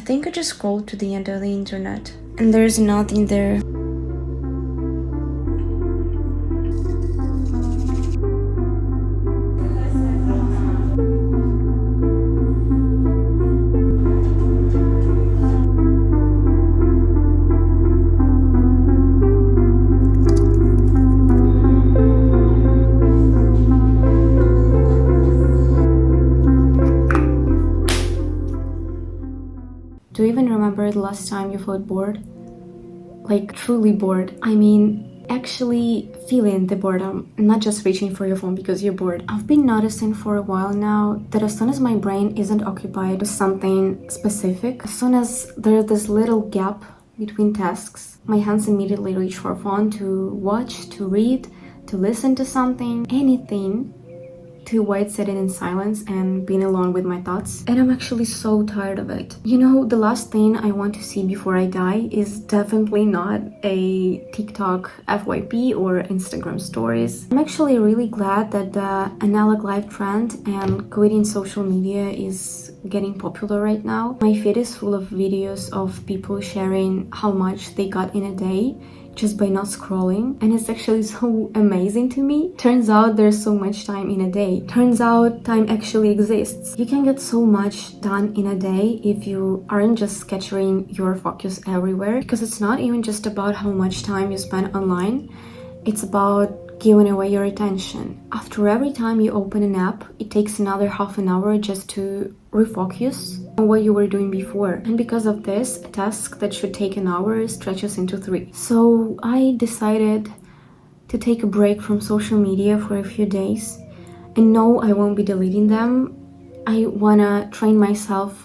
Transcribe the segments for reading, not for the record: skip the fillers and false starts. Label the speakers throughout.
Speaker 1: think I just scrolled to the end of the internet and there's nothing there. Do you even remember the last time you felt bored? Like, truly bored. I mean, actually feeling the boredom, not just reaching for your phone because you're bored. I've been noticing for a while now that as soon as my brain isn't occupied with something specific, as soon as there's this little gap between tasks, my hands immediately reach for a phone to watch, to read, to listen to something, anything, to avoid sitting in silence and being alone with my thoughts. And I'm actually so tired of it. You know, the last thing I want to see before I die is definitely not a TikTok FYP or Instagram stories. I'm actually really glad that the analog life trend and quitting social media is getting popular right now. My feed is full of videos of people sharing how much they got in a day just by not scrolling, and it's actually so amazing to me. Turns out there's so much time in a day. Turns out time actually exists. You can get so much done in a day if you aren't just scattering your focus everywhere, because it's not even just about how much time you spend online, it's about giving away your attention. After every time you open an app, it takes another half an hour just to refocus on what you were doing before. And because of this, a task that should take an hour stretches into 3. So I decided to take a break from social media for a few days. And no, I won't be deleting them. I wanna train myself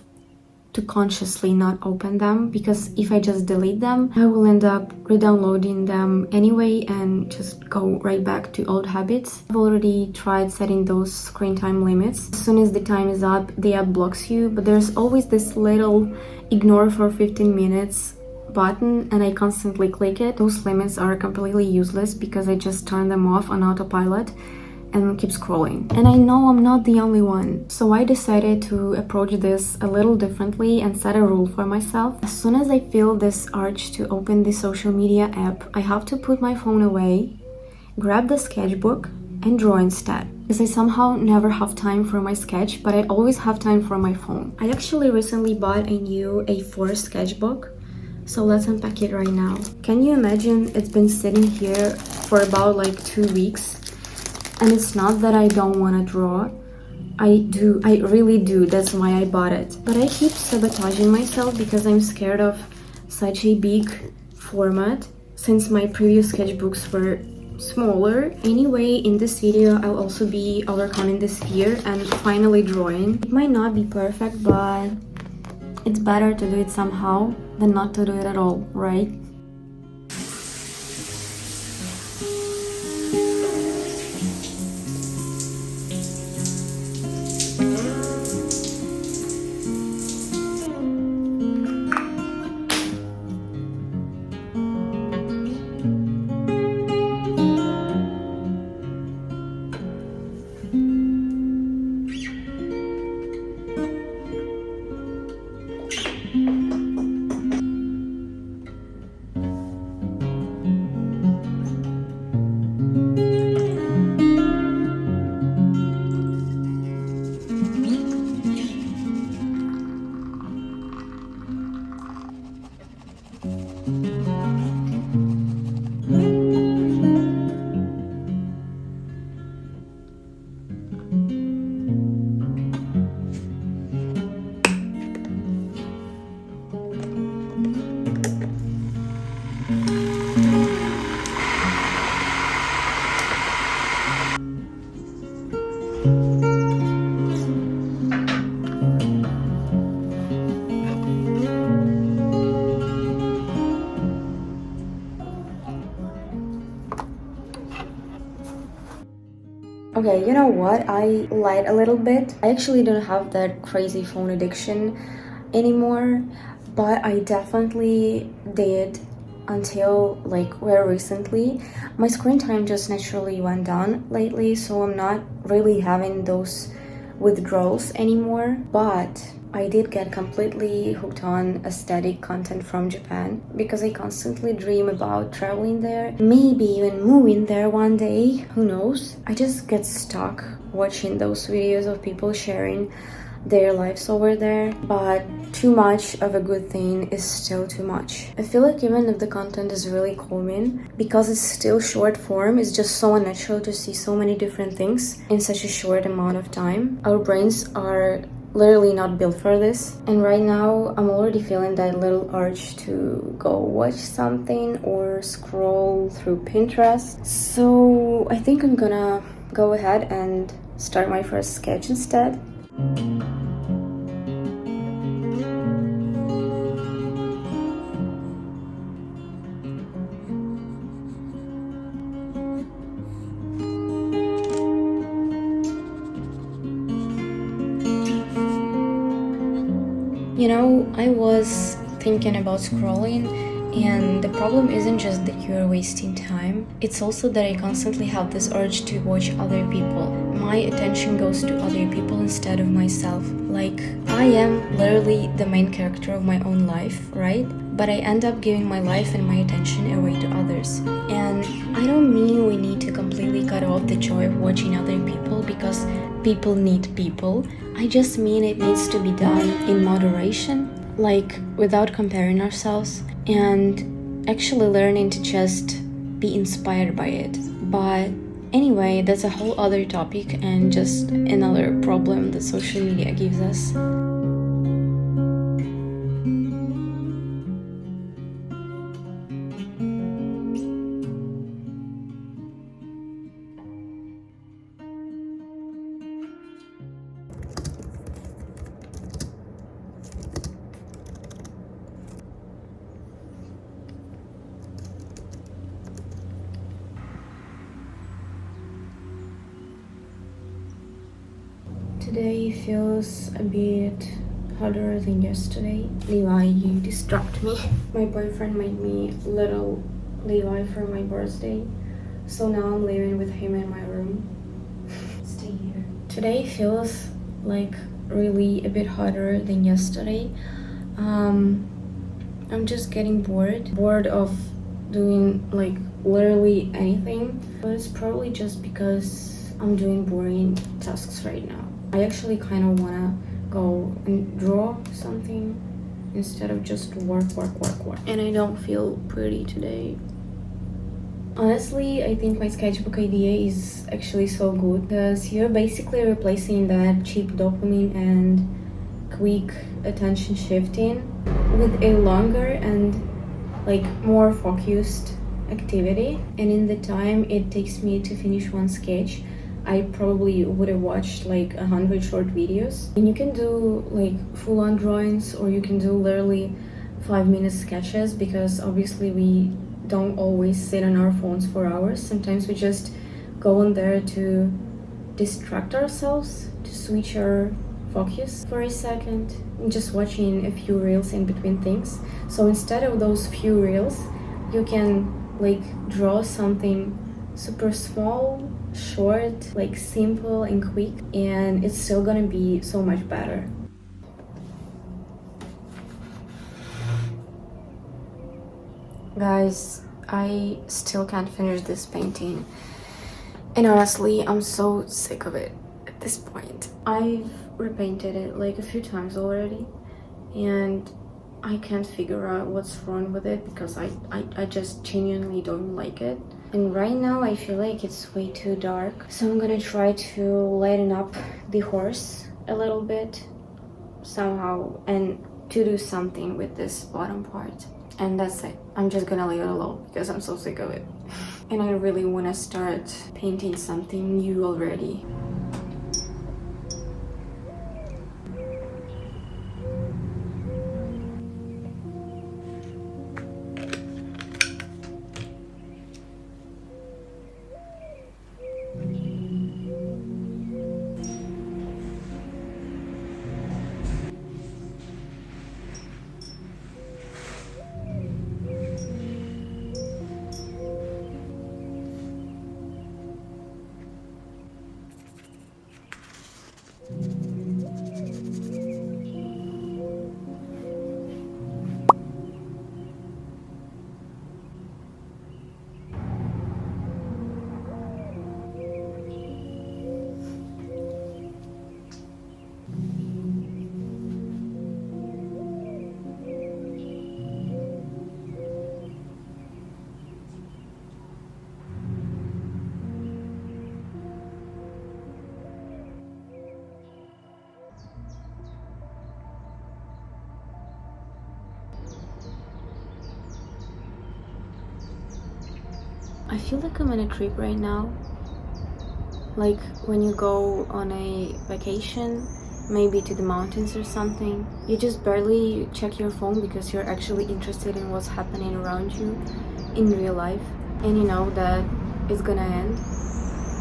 Speaker 1: to consciously not open them, because if I just delete them, I will end up re-downloading them anyway and just go right back to old habits. I've already tried setting those screen time limits. As soon as the time is up, the app blocks you, but there's always this little ignore for 15 minutes button, and I constantly click it. Those limits are completely useless because I just turn them off on autopilot and keep scrolling. And I know I'm not the only one. So I decided to approach this a little differently and set a rule for myself. As soon as I feel this urge to open the social media app, I have to put my phone away, grab the sketchbook, and draw instead. Because I somehow never have time for my sketch, but I always have time for my phone. I actually recently bought a new A4 sketchbook, so let's unpack it right now. Can you imagine? It's been sitting here for about like 2 weeks. And it's not that I don't want to draw. I really do, that's why I bought it. But I keep sabotaging myself because I'm scared of such a big format, since my previous sketchbooks were smaller. Anyway, in this video, I'll also be overcoming this fear and finally drawing. It might not be perfect, but it's better to do it somehow than not to do it at all, right? Okay, you know what? I lied a little bit. I actually don't have that crazy phone addiction anymore, but I definitely did until like very recently. My screen time just naturally went down lately, so I'm not really having those withdrawals anymore. But I did get completely hooked on aesthetic content from Japan because I constantly dream about traveling there, maybe even moving there one day, who knows. I just get stuck watching those videos of people sharing their lives over there, but too much of a good thing is still too much. I feel like even if the content is really calming, because it's still short form, it's just so unnatural to see so many different things in such a short amount of time. Our brains are literally not built for this, and right now I'm already feeling that little urge to go watch something or scroll through Pinterest. So I think I'm gonna go ahead and start my first sketch instead. You know, I was thinking about scrolling, and the problem isn't just that you're wasting time, it's also that I constantly have this urge to watch other people. My attention goes to other people instead of myself. Like, I am literally the main character of my own life, right? But I end up giving my life and my attention away to others. And I don't mean we need to completely cut off the joy of watching other people because people need people. I just mean it needs to be done in moderation, like without comparing ourselves, and actually learning to just be inspired by it. But anyway, that's a whole other topic and just another problem that social media gives us. Today feels a bit harder than yesterday. Levi, you distract me. My boyfriend made me little Levi for my birthday, so now I'm living with him in my room. Stay here. Today feels like really a bit harder than yesterday. I'm just getting bored of doing like literally anything, but it's probably just because I'm doing boring tasks right now. I actually kind of wanna go and draw something instead of just work. And I don't feel pretty today. Honestly, I think my sketchbook idea is actually so good because you're basically replacing that cheap dopamine and quick attention shifting with a longer and like more focused activity. And in the time it takes me to finish one sketch, I probably would have watched like 100 short videos. And you can do like full-on drawings, or you can do literally 5-minute sketches, because obviously we don't always sit on our phones for hours. Sometimes we just go on there to distract ourselves, to switch our focus for a second, just watching a few reels in between things. So instead of those few reels, you can like draw something super small, short, like simple and quick, and it's still gonna be so much better. Guys, I still can't finish this painting, and honestly I'm so sick of it at this point. I've repainted it like a few times already, and I can't figure out what's wrong with it because I just genuinely don't like it. And right now I feel like it's way too dark, so I'm gonna try to lighten up the horse a little bit somehow and to do something with this bottom part. And that's it. I'm just gonna leave it alone because I'm so sick of it. And I really want to start painting something new already. I feel like I'm on a trip right now. Like when you go on a vacation, maybe to the mountains or something, you just barely check your phone because you're actually interested in what's happening around you in real life. And you know that it's gonna end.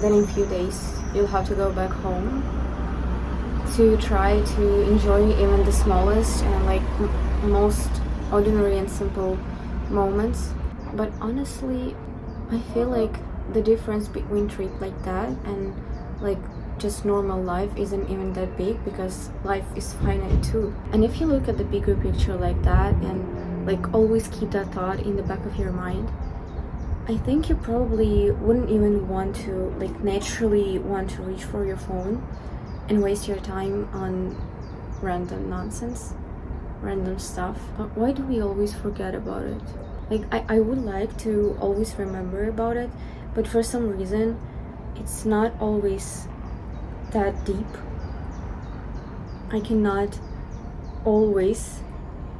Speaker 1: Then in a few days, you'll have to go back home to try to enjoy even the smallest and like most ordinary and simple moments. But honestly, I feel like the difference between trip like that and like just normal life isn't even that big because life is finite too. And if you look at the bigger picture like that and like always keep that thought in the back of your mind, I think you probably wouldn't even want to like naturally want to reach for your phone and waste your time on random nonsense, random stuff. But why do we always forget about it? Like I would like to always remember about it, but for some reason it's not always that deep. I cannot always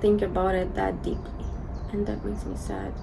Speaker 1: think about it that deeply, and that makes me sad.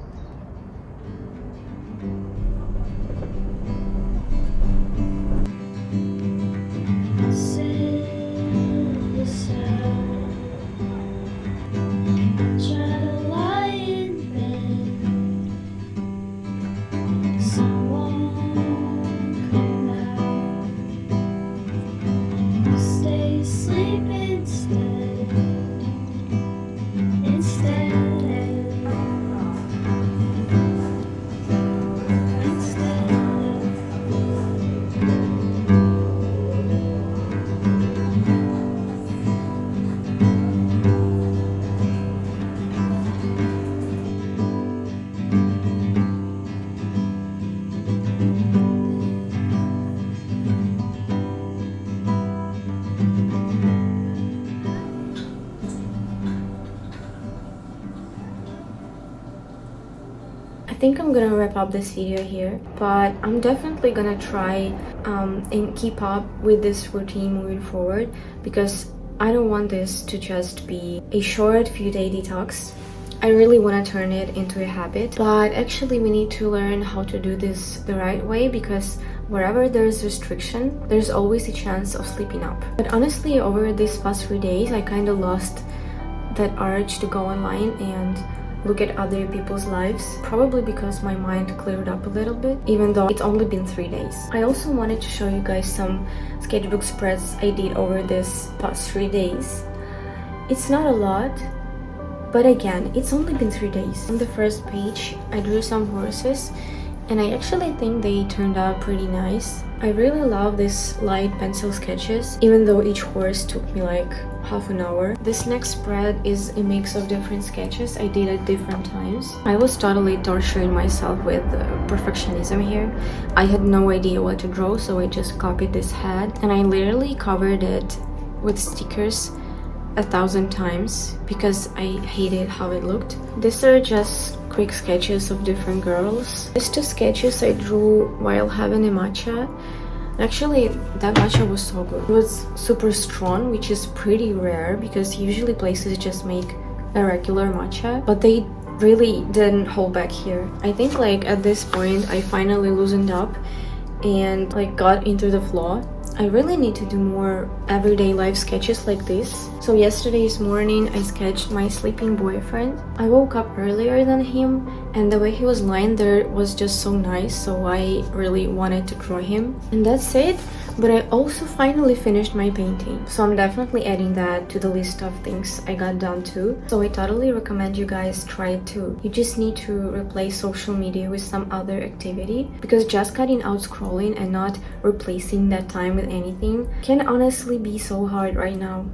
Speaker 1: I think I'm gonna wrap up this video here, but I'm definitely gonna try and keep up with this routine moving forward because I don't want this to just be a short few day detox. I really want to turn it into a habit, but actually we need to learn how to do this the right way because wherever there's restriction, there's always a chance of slipping up. But honestly, over these past 3 days, I kind of lost that urge to go online and look at other people's lives, probably because my mind cleared up a little bit, even though it's only been 3 days. I also wanted to show you guys some sketchbook spreads I did over this past 3 days. It's not a lot, but again, it's only been 3 days. On the first page, I drew some horses, and I actually think they turned out pretty nice. I really love these light pencil sketches, even though each horse took me like half an hour. This next spread is a mix of different sketches I did at different times. I was totally torturing myself with perfectionism here. I had no idea what to draw, so I just copied this head and I literally covered it with stickers 1,000 times because I hated how it looked. These are just quick sketches of different girls. These 2 sketches I drew while having a matcha. Actually, that matcha was so good. It was super strong, which is pretty rare because usually places just make a regular matcha, but they really didn't hold back here. I think like at this point I finally loosened up and like got into the flow. I really need to do more everyday life sketches like this. So yesterday's morning I sketched my sleeping boyfriend. I woke up earlier than him and the way he was lying there was just so nice, so I really wanted to draw him. And that's it. But I also finally finished my painting, so I'm definitely adding that to the list of things I got done too. So I totally recommend you guys try it too. You just need to replace social media with some other activity because just cutting out scrolling and not replacing that time with anything can honestly be so hard right now.